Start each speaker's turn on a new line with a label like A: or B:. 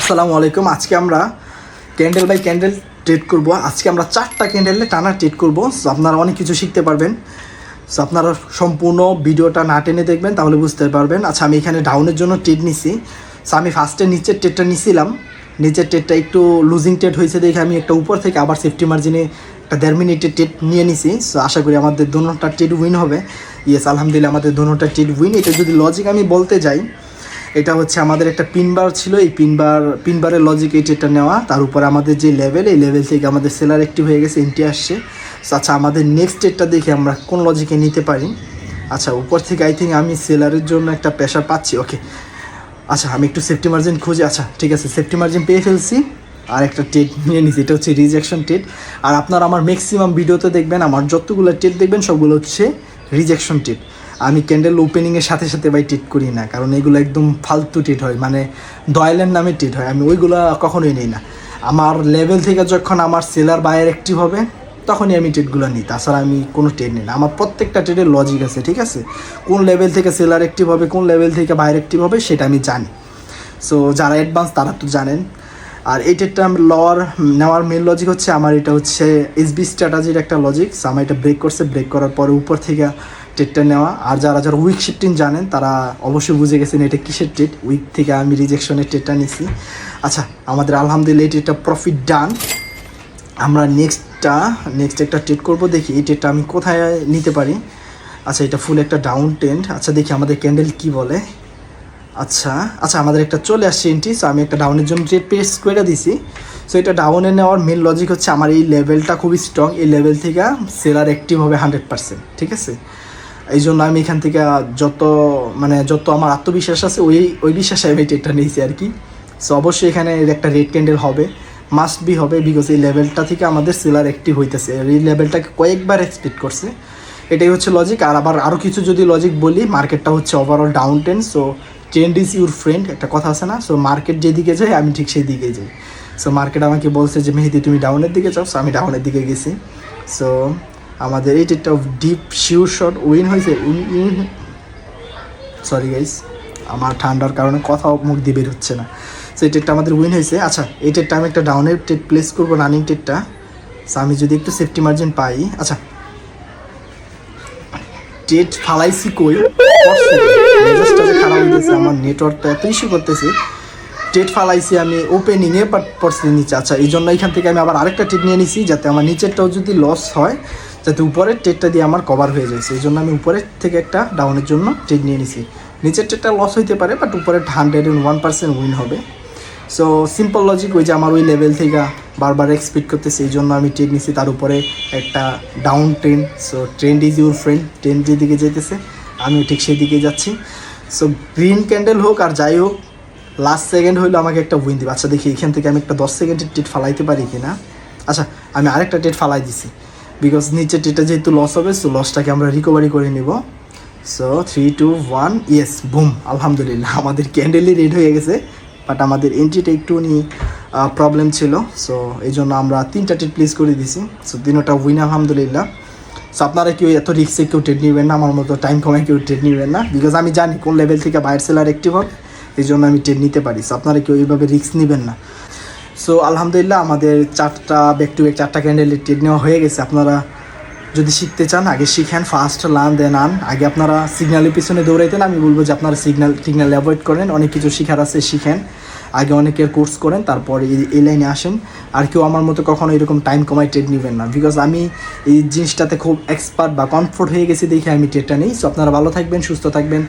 A: আসসালামু আলাইকুম। আজকে আমরা ক্যান্ডেল বাই ক্যান্ডেল ট্রেড করব। আজকে আমরা 4টা ক্যান্ডেলে টানা ট্রেড করব। সো আপনারা অনেক কিছু শিখতে পারবেন। সো আপনারা সম্পূর্ণ ভিডিওটা না টেনে দেখবেন, তাহলে বুঝতে পারবেন। আচ্ছা, আমি এখানে ডাউনের জন্য ট্রেড নিছি। সো আমি ফার্স্টে নিচের ট্রেডটা নিছিলাম। নিচের ট্রেডটা একটু লুজিং ট্রেড হয়েছে দেখে আমি একটা উপর থেকে আবার সেফটি মার্জিনে একটা 1.5 মিনিটের ট্রেড নিয়ে নিছি। সো আশা করি আমাদের দোনোটা ট্রেড উইন হবে। ইয়েস, আলহামদুলিল্লাহ আমাদের দোনোটা ট্রেড উইন। এটা যদি লজিক আমি বলতে যাই, এটা হচ্ছে আমাদের একটা পিনবার ছিল। এই পিনবারের লজিক এই ট্রেডটা নেওয়া, তার উপরে আমাদের যে লেভেল, এই লেভেল থেকে আমাদের সেলার অ্যাক্টিভ হয়ে গেছে, এন্ট্রি আসছে। আচ্ছা, আমাদের নেক্সট ট্রেডটা দেখে আমরা কোন লজিকে নিতে পারি। আচ্ছা, উপর থেকে আই থিঙ্ক আমি সেলারের জন্য একটা প্রেশার পাচ্ছি। ওকে, আচ্ছা আমি একটু সেফটি মার্জিন খুঁজি। আচ্ছা ঠিক আছে, সেফটি মার্জিন পেয়ে ফেলছি। আর একটা ট্রেড নিয়ে নিছি, এটা হচ্ছে রিজেকশন ট্রেড। আর আপনারা আমার ম্যাক্সিমাম ভিডিওতে দেখবেন, আমার যতগুলো ট্রেড দেখবেন সবগুলো হচ্ছে রিজেকশন ট্রেড। আমি ক্যান্ডেল ওপেনিংয়ের সাথে সাথে ভাই ট্রেড করি না, কারণ এগুলো একদম ফালতু ট্রেড হয়, মানে দয়ালের নামে ট্রেড হয়। আমি ওইগুলো কখনোই নিই না। আমার লেভেল থেকে যখন আমার সেলার বায়ার অ্যাক্টিভ হবে তখনই আমি ট্রেডগুলো নিই, তাছাড়া আমি কোনো ট্রেড নিই না। আমার প্রত্যেকটা ট্রেডের লজিক আছে, ঠিক আছে? কোন লেভেল থেকে সেলার অ্যাক্টিভ হবে, কোন লেভেল থেকে বায়ার অ্যাক্টিভ হবে, সেটা আমি জানি। সো যারা অ্যাডভান্স তারা তো জানেন। আর এই ট্রেডটা আমি নেওয়ার মেন লজিক হচ্ছে, আমার এটা হচ্ছে এসবি স্ট্র্যাটাজির একটা লজিক। সো আমার এটা ব্রেক করছে, ব্রেক করার পরে উপর থেকে ট্রেডটা নেওয়া। আর যারা যারা উইক শিফটিং জানেন তারা অবশ্যই বুঝে গেছেন এটা কিসের ট্রেড। উইক থেকে আমি রিজেকশনের ট্রেডটা নিছি। আচ্ছা, আমাদের আলহামদুলিল্লাহ এই ট্রেডটা প্রফিট ডান। আমরা নেক্সট একটা ট্রেড করব। দেখি এই ট্রেডটা আমি কোথায় নিতে পারি। আচ্ছা, এটা ফুল একটা ডাউন ট্রেন্ড। আচ্ছা দেখি আমাদের ক্যান্ডেল কি বলে। আচ্ছা আমাদের একটা চলে আসছে এন্ট্রি। সো আমি একটা ডাউনের জন্য ট্রেড পেস করে দিছি। সো এটা ডাউনে নেওয়ার মেন লজিক হচ্ছে, আমার এই লেভেলটা খুবই স্ট্রং, এই লেভেল থেকে সেলার অ্যাক্টিভ হবে 100%, ঠিক আছে? এই জন্য আমি এখান থেকে যত আমার আত্মবিশ্বাস আছে ওই বিশ্বাসে আমি ট্রেডটা নিয়েছি আর কি। সো অবশ্যই এখানে একটা রেড ক্যান্ডেল হবে, মাস্ট বি হবে, বিকজ এই লেভেলটা থেকে আমাদের সেলার অ্যাক্টিভ হইতেছে। এই লেভেলটাকে কয়েকবার এক্সপেক্ট করছে, এটাই হচ্ছে লজিক। আর আরও কিছু যদি লজিক বলি, মার্কেটটা হচ্ছে overall down trend. So trend is your friend, একটা কথা আছে না? সো মার্কেট যেদিকে যায় আমি ঠিক সেই দিকে যাই। সো মার্কেট আমাকে বলছে যে মেহেদি তুমি ডাউনের দিকে যাও, সো আমি ডাউনের দিকে গেছি। সো আমাদের এই ট্রেডটা ডিপ শিওর শট উইন হয়েছে। সরি গাইস, আমার ঠান্ডার কারণে কথাও মুখ দিয়ে বের হচ্ছে না। সো এই ট্রেডটা আমাদের উইন হয়েছে। আচ্ছা, এই ট্রেডটা আমি একটা ডাউনের ট্রেড প্লেস করবো, রানিং ট্রেডটা। সো আমি যদি একটু সেফটি মার্জিন পাই। আচ্ছা, ট্রেড ফালাইছি কই, খারাপ হইতেছে, আমার নেটওয়ার্কটা এত ইস্যু করতেছে। ট্রেড ফালাইছি আমি ওপেনিংয়ে, বাট পড়ছি নিচে। আচ্ছা, এই জন্য এখান থেকে আমি আবার আরেকটা ট্রেড নিয়ে নিছি, যাতে আমার নিচেরটাও যদি লস হয়, যাতে উপরের ট্রেডটা দিয়ে আমার কভার হয়ে যায়। এই জন্য আমি উপরের থেকে একটা ডাউনের জন্য ট্রেড নিয়ে নিছি। নিচের ট্রেডটা লস হইতে পারে, বাট উপরের 101% উইন হবে। সো সিম্পল লজিক, ওই যে আমার ওই লেভেল থেকে বারবার এক্সপেক্ট করতেছে, এই জন্য আমি ট্রেড নিছি। তার উপরে একটা down trend. So trend is your friend, trend যেদিকে যেতেছে আমিও ঠিক সেই দিকে যাচ্ছি। সো গ্রিন ক্যান্ডেল হোক আর যাই হোক, লাস্ট সেকেন্ড হইলো আমাকে একটা উইন দিবে। আচ্ছা দেখি এখান থেকে আমি একটা 10 সেকেন্ডের ট্রেড ফালাইতে পারি কি না। আচ্ছা, আমি আরেকটা ট্রেড ফালাই দিছি, বিকজ নিচের ট্রেডটা যেহেতু লস হবে, সো লসটাকে আমরা রিকভারি করে নিব। সো 3, 2, 1, ইয়েস, বুম, আলহামদুলিল্লাহ আমাদের ক্যান্ডেলই রেড হয়ে গেছে। বাট আমাদের এন্ট্রিটা একটুখানি প্রবলেম ছিল। সো এই জন্য আমরা 3টা ট্রেড প্লেস করে দিছি। সো 3টা উইন আলহামদুলিল্লাহ। সো আপনারা কেউ এত রিস্কে কেউ ট্রেড নেবেন না, আমার মতো টাইম কমায় কেউ ট্রেড নেবেন না, বিকজ আমি জানি কোন লেভেল থেকে বায়ার সেলার অ্যাক্টিভ হবে, এই জন্য আমি ট্রেড নিতে পারি। সো আপনারা কেউ এইভাবে রিস্ক নেবেন না। সো আলহামদুলিল্লাহ আমাদের 4টা ব্যাক টু ব্যাক 4টা ক্যান্ডেলের ট্রেড নেওয়া হয়ে গেছে। আপনারা যদি শিখতে চান, আগে শিখেন, ফার্স্ট লার্ন দেন আন। আগে আপনারা সিগন্যালের পিছনে দৌড়াইতেন, আমি বলবো যে আপনারা সিগন্যাল অ্যাভয়েড করেন। অনেক কিছু শেখার আছে, শিখেন। আগে অনেকের কোর্স করেন, তারপরে এই লাইনে আসেন। আর কেউ আমার মতো কখনো এরকম টাইম কমায় ট্রেড নেবেন না, বিকজ আমি এই জিনিসটাতে খুব এক্সপার্ট বা কমফোর্ট হয়ে গেছি দেখে আমি ট্রেডটা নিই। সো আপনারা ভালো থাকবেন, সুস্থ থাকবেন।